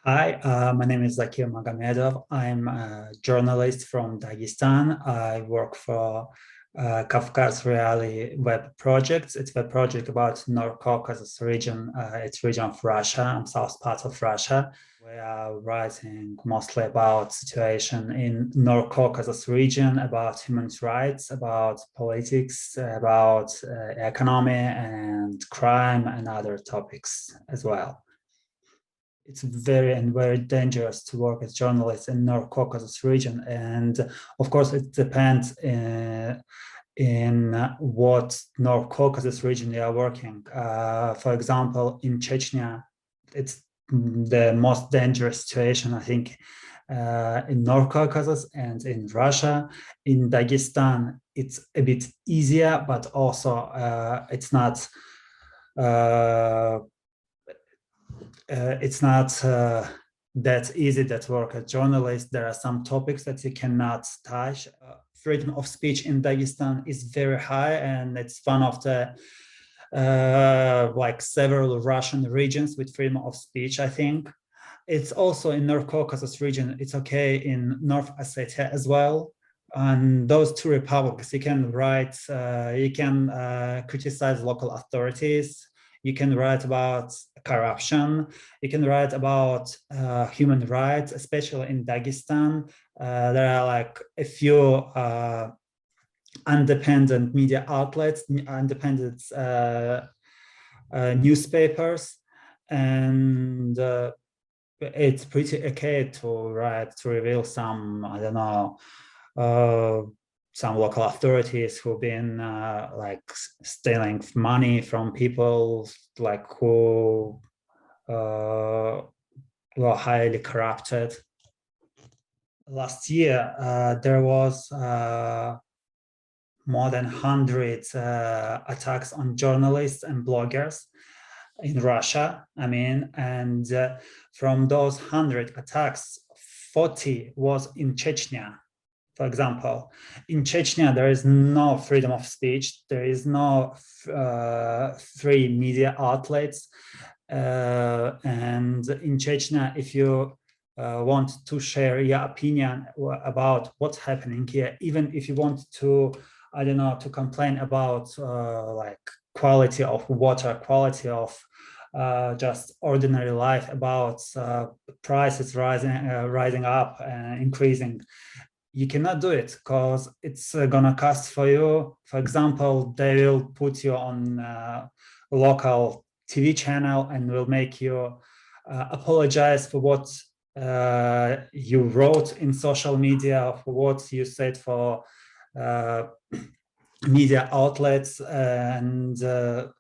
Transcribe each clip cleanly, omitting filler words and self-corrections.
Hi, my name is Zakir Magomedov. I'm a journalist from Dagestan. I work for Kavkaz Realii web project. It's a project about Norra Kaukasus region. It's region of Russia, south part of Russia. We are writing mostly about situation in Norra Kaukasus region, about human rights, about politics, about economy and crime and other topics as well. It's very dangerous to work as journalists in North Caucasus region, and of course it depends in what North Caucasus region you are working. For example, in Chechnya, it's the most dangerous situation, I think, in North Caucasus and in Russia. In Dagestan, it's a bit easier, but also it's not. It's not that easy that work as journalist. There are some topics that you cannot touch. Freedom of speech in Dagestan is very high, and it's one of the like several Russian regions with freedom of speech, I think. It's also in North Caucasus region. It's okay in North Ossetia as well. And those two republics, you can write, you can criticize local authorities. You can write about corruption. You can write about human rights, especially in Dagestan. There are like a few independent media outlets, independent newspapers, and it's pretty okay to write, to reveal some, I don't know, some local authorities who've been like stealing money from people, like who were highly corrupted. Last year, there was more than 100 attacks on journalists and bloggers in Russia. I mean, and from those 100 attacks, 40 was in Chechnya. For example, in Chechnya, there is no freedom of speech. There is no free media outlets. And in Chechnya, if you want to share your opinion about what's happening here, even if you want to, I don't know, to complain about like quality of water, quality of just ordinary life, about prices rising up and increasing, you cannot do it because it's gonna cost for you. For example, they will put you on a local TV channel and will make you apologize for what you wrote in social media, for what you said for media outlets, and for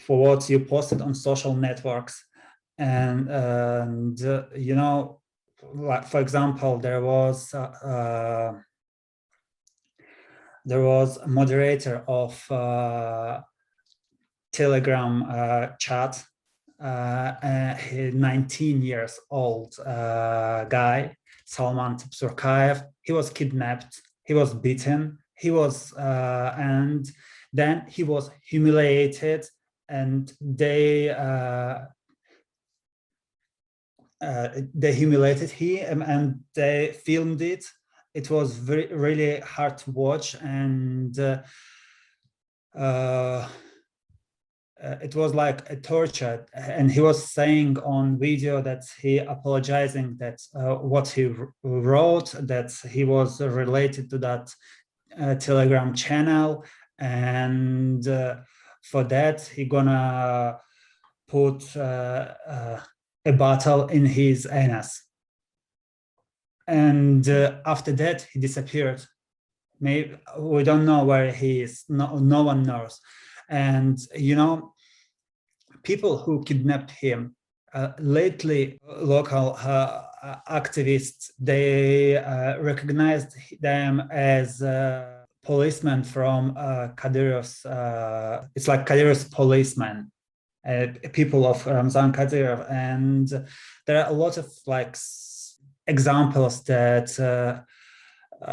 what you posted on social networks. And you know, like for example, there was a moderator of Telegram chat, a 19 years old guy, Salman Tsurkayev. He was kidnapped, he was beaten, he was and then he was humiliated, and they humiliated him and they filmed it. It was really hard to watch, and it was like a torture. And he was saying on video that he apologizing that what he wrote, that he was related to that Telegram channel, and for that he gonna put a bottle in his anus. And after that, he disappeared. Maybe we don't know where he is. No one knows. And you know, people who kidnapped him, lately local activists, they recognized them as policemen from Kadyrov's. It's like Kadyrov's policemen. People of Ramzan Kadyrov, and there are a lot of like examples that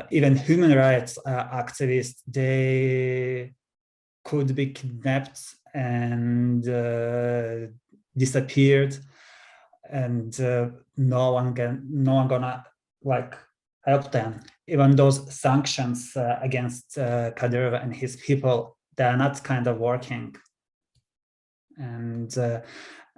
even human rights activists, they could be kidnapped and disappeared. and no one gonna like help them. Even those sanctions against Kadyrov and his people, they are not kind of working. And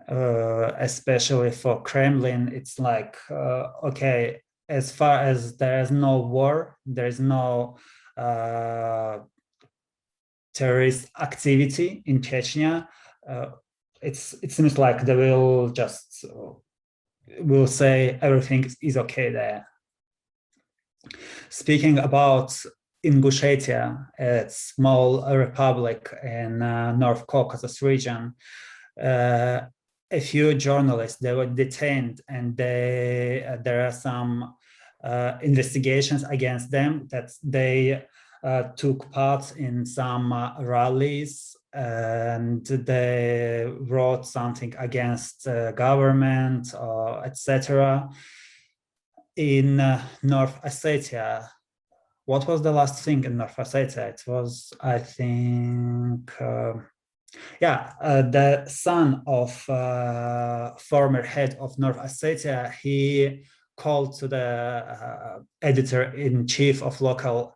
especially for Kremlin, it's like, okay, as far as there is no war, there is no terrorist activity in Chechnya, it seems like they will just will say everything is okay there. Speaking about Ingushetia, a small republic in North Caucasus region, a few journalists, they were detained, and there are some investigations against them that they took part in some rallies, and they wrote something against government, etc. In North Ossetia, what was the last thing in North Ossetia? It was, I think, the son of former head of North Ossetia. He called to the editor-in-chief of local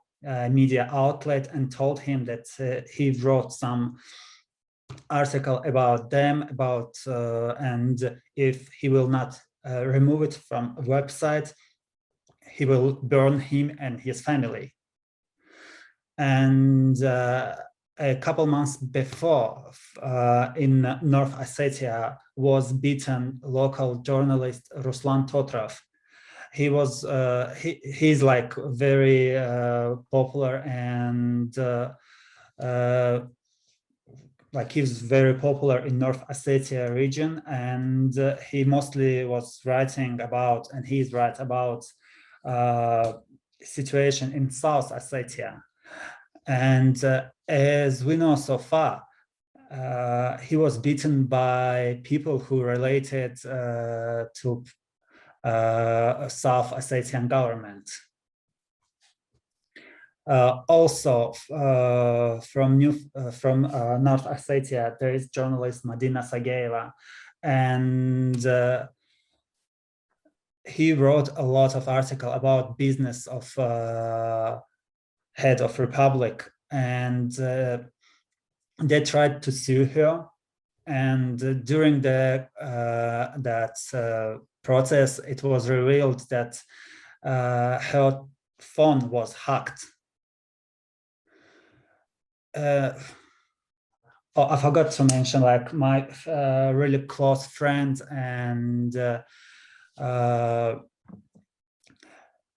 media outlet and told him that he wrote some article about them, and if he will not remove it from a website, he will burn him and his family. And a couple months before, in North Ossetia, was beaten local journalist Ruslan Totrov. He was he's like very popular, and like he's very popular in North Ossetia region, and he mostly was writing about, and he's right about situation in South Ossetia. And as we know so far, he was beaten by people who related to South Ossetian government. Also, from North Ossetia, there is journalist Madina Sagayeva, and he wrote a lot of articles about business of head of republic, and they tried to sue her. And during the that process, it was revealed that her phone was hacked. I forgot to mention, like, my really close friend and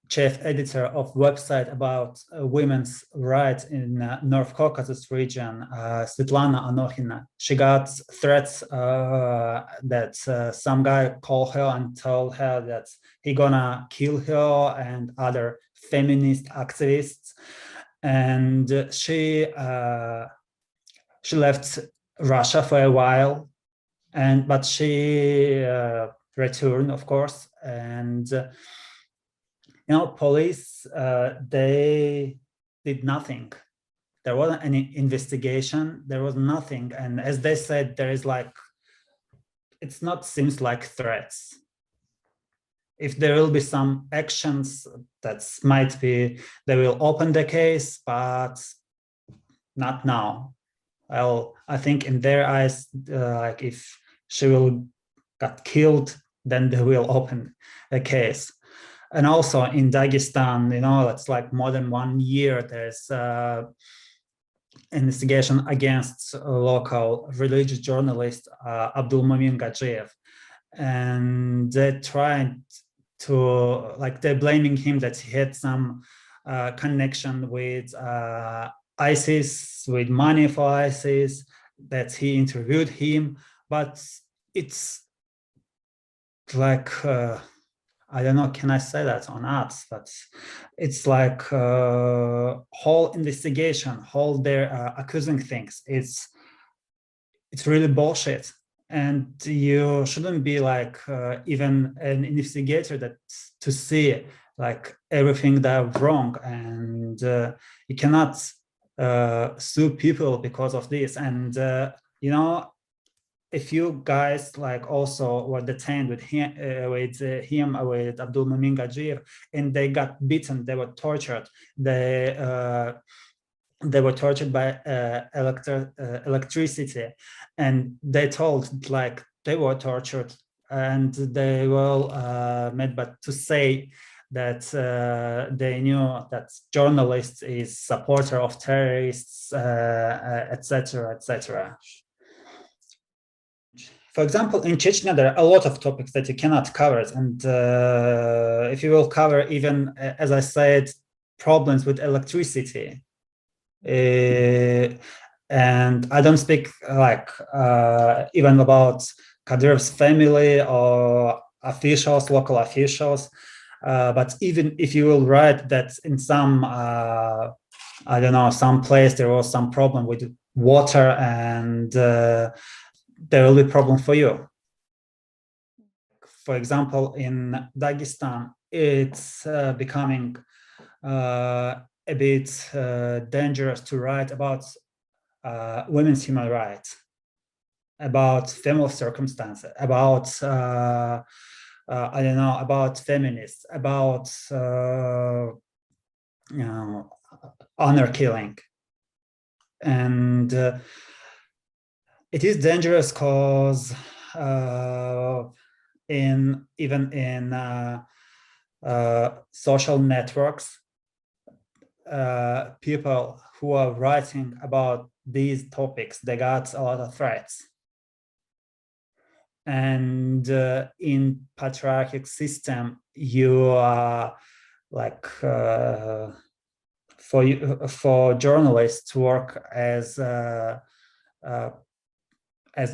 chief editor of website about women's rights in North Caucasus region, Svetlana Anokhina. She got threats that some guy called her and told her that he gonna kill her and other feminist activists. And she left Russia for a while, but she returned, of course. And police, they did nothing. There wasn't any investigation. There was nothing. And as they said, there is like, it's not seems like threats. If there will be some actions, that might be, they will open the case, but not now. Well, I think in their eyes, like if she will get killed, then they will open a case. And also in Dagestan, it's like more than 1 year, there's investigation against a local religious journalist, Abdulmumin Gadzhiev. And they tried to, like, they're blaming him that he had some connection with ISIS, with money for ISIS, that he interviewed him. But it's like, I don't know, can I say that or not? But it's like whole investigation, whole their accusing things. It's really bullshit. And you shouldn't be like even an investigator that to see like everything that wrong, and you cannot sue people because of this. And if you guys like also were detained with him, with Abdul Mumin Gajir, and they got beaten, they were tortured, they were tortured by electricity, and they told like they were tortured, and they were made but to say that they knew that journalists is supporter of terrorists, etc., etc. For example, in Chechnya, there are a lot of topics that you cannot cover, and if you will cover even, as I said, problems with electricity, and I don't speak like even about Kadyrov's family or officials, local officials, but even if you will write that in some, I don't know, some place there was some problem with water, and there will be problem for you. For example, in Dagestan, it's becoming a bit dangerous to write about women's human rights, about female circumstances, about I don't know, about feminists, about you know, honor killing, and it is dangerous because even in social networks, people who are writing about these topics, they got a lot of threats. And in patriarchal system, you are like for journalists to work as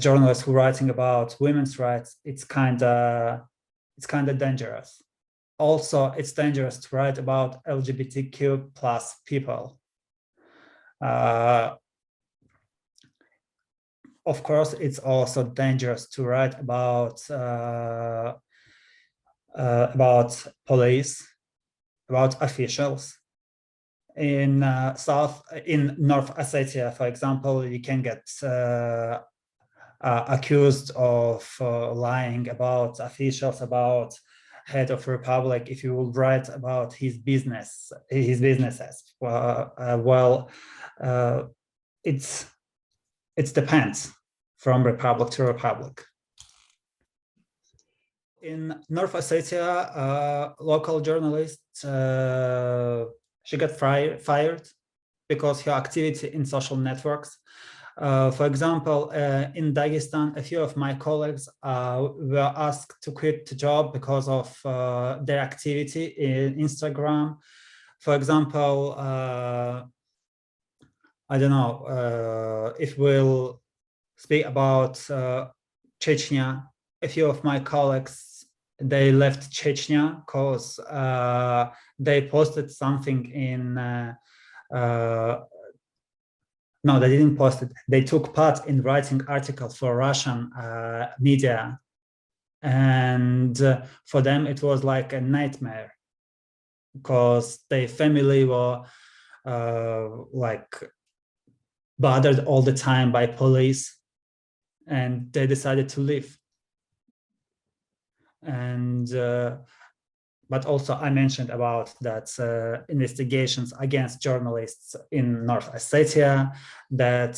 journalists who are writing about women's rights, it's kind of dangerous. Also, it's dangerous to write about LGBTQ plus people. Of course, it's also dangerous to write about police, about officials. In North Ossetia, for example, you can get accused of lying about officials, about head of republic, if you will write about his businesses. It depends from republic to republic. In North Ossetia, local journalist, she got fired because her activity in social networks. For example, in Dagestan, a few of my colleagues were asked to quit the job because of their activity in Instagram. For example, I don't know if we'll speak about Chechnya. A few of my colleagues, they left Chechnya because they posted something in no, they didn't post it. They took part in writing articles for Russian media. And for them, it was like a nightmare because their family were like bothered all the time by police, and they decided to leave. And but also I mentioned about that investigations against journalists in North Ossetia, that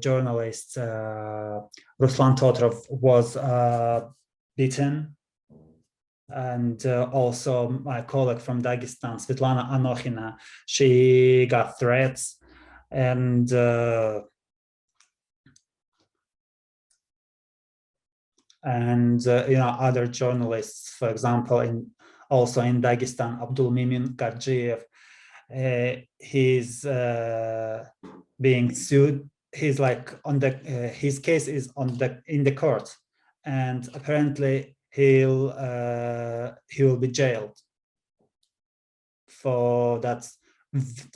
journalist Ruslan Totrov was beaten. And also my colleague from Dagestan, Svetlana Anokhina, she got threats. And you know, other journalists, for example, also in Dagestan, Abdul Mumin Gajir, he's being sued. He's like on the his case is in the court, and apparently he will be jailed for that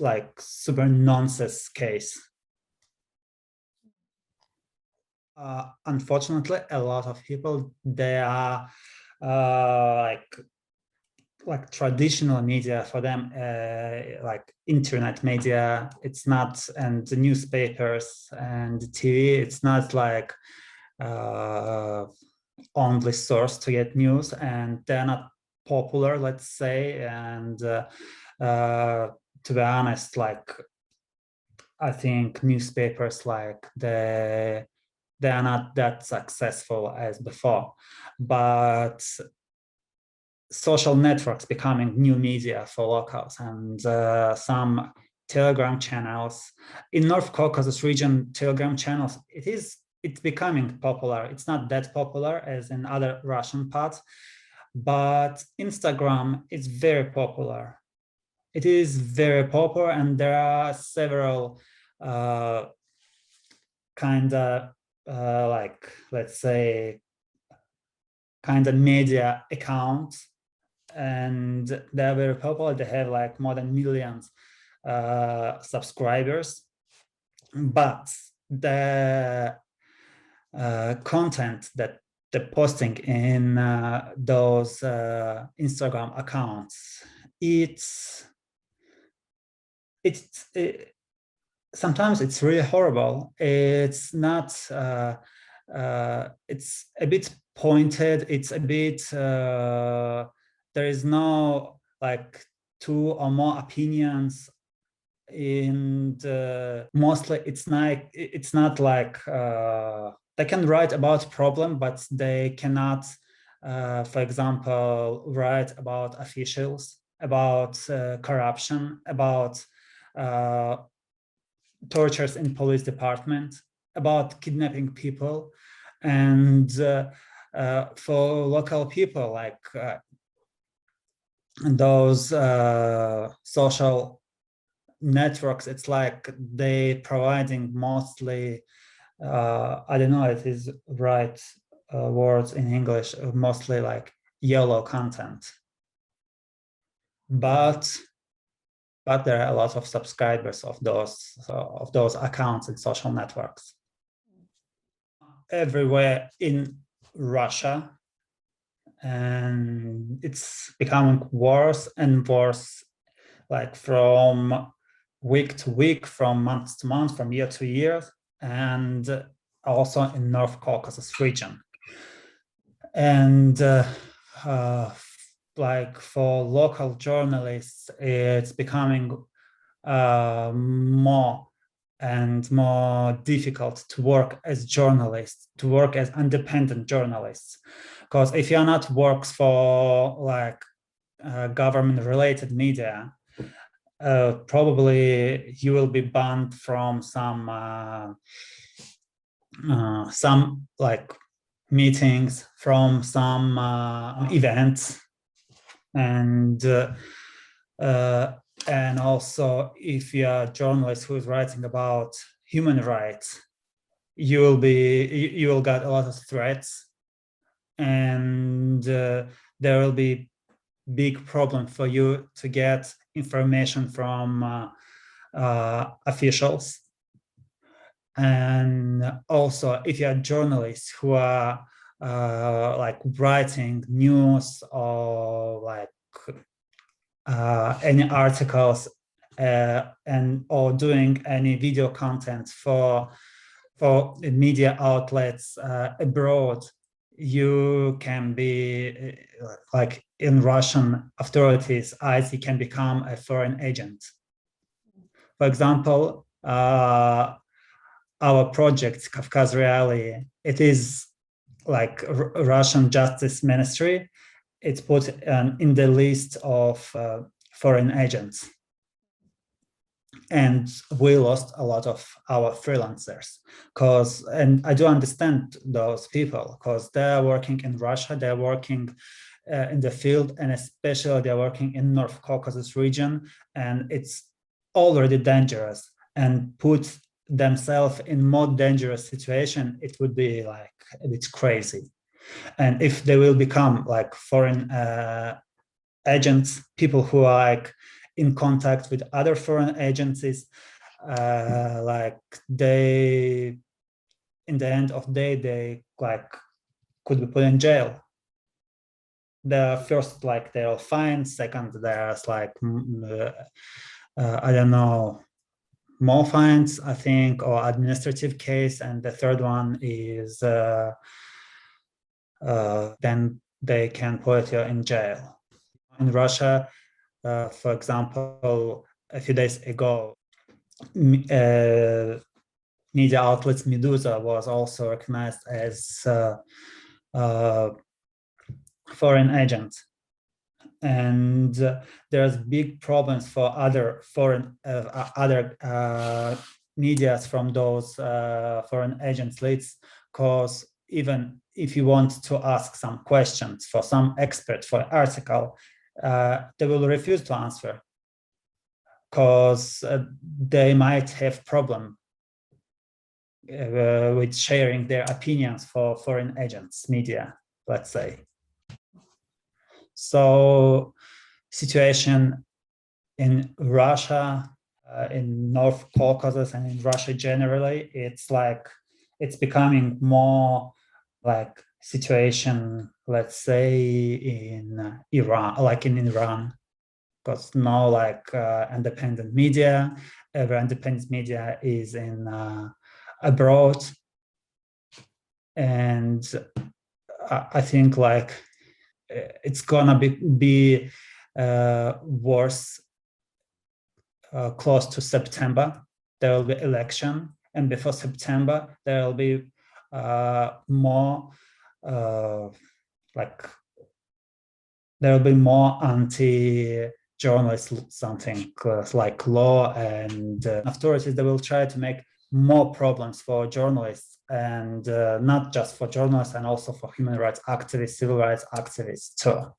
like super nonsense case. Unfortunately, a lot of people, they are like traditional media for them, like internet media. It's not, and the newspapers and the TV. It's not like only source to get news, and they're not popular, let's say. And to be honest, like, I think newspapers, like, they are not that successful as before. But social networks becoming new media for locals, and some Telegram channels in North Caucasus region, Telegram channels, it's becoming popular. It's not that popular as in other Russian parts, but Instagram is very popular. It is very popular, and there are several kind of like, let's say, kind of media accounts, and they're very popular. They have like more than millions subscribers, but the content that they're posting in those Instagram accounts, sometimes it's really horrible. It's not. It's a bit pointed. It's a bit. There is no like two or more opinions. And mostly, it's not like they can write about problem, but they cannot, for example, write about officials, about corruption, about tortures in police department, about kidnapping people. And for local people, like those social networks, it's like they providing mostly, I don't know if it is right words in English, mostly like yellow content. But there are a lot of subscribers of those accounts in social networks. Everywhere in Russia, and it's becoming worse and worse, like from week to week, from month to month, from year to year, and also in North Caucasus region. And like for local journalists, it's becoming more and more difficult to work as journalists, to work as independent journalists. Because if you're not works for like government-related media, probably you will be banned from some like meetings, from some events, and also if you're a journalist who is writing about human rights, you will get a lot of threats, and there will be big problem for you to get information from officials. And also, if you're journalists who are like writing news or like any articles and or doing any video content for media outlets abroad, you can be like in Russian authorities' eyes, you can become a foreign agent. For example, our project Kavkaz Realii, it is like Russian Justice Ministry. It's put in the list of foreign agents. And we lost a lot of our freelancers and I do understand those people, because they're working in Russia, they're working in the field, and especially they're working in North Caucasus region, and it's already dangerous, and put themselves in more dangerous situation, it would be like a bit crazy. And if they will become like foreign agents, people who are like in contact with other foreign agencies, like they, in the end of the day, they like could be put in jail. The first, like they'll fine. Second, there's like I don't know, more fines, I think, or administrative case, and the third one is then they can put you in jail. In Russia, for example, a few days ago, media outlets Medusa was also recognized as foreign agent, and there's big problems for other foreign medias from those foreign agents lists, because even if you want to ask some questions for some expert for an article, they will refuse to answer because they might have problem with sharing their opinions for foreign agents media, let's say. So situation in Russia, in North Caucasus, and in Russia generally, it's becoming more like situation, let's say, in Iran, like in Iran, because now independent media, every independent media is in abroad, and I think it's gonna be worse close to September. There will be election, and before September there will be more there will be more anti-journalist something like law, and authorities, they will try to make more problems for journalists, and not just for journalists, and also for human rights activists, civil rights activists too.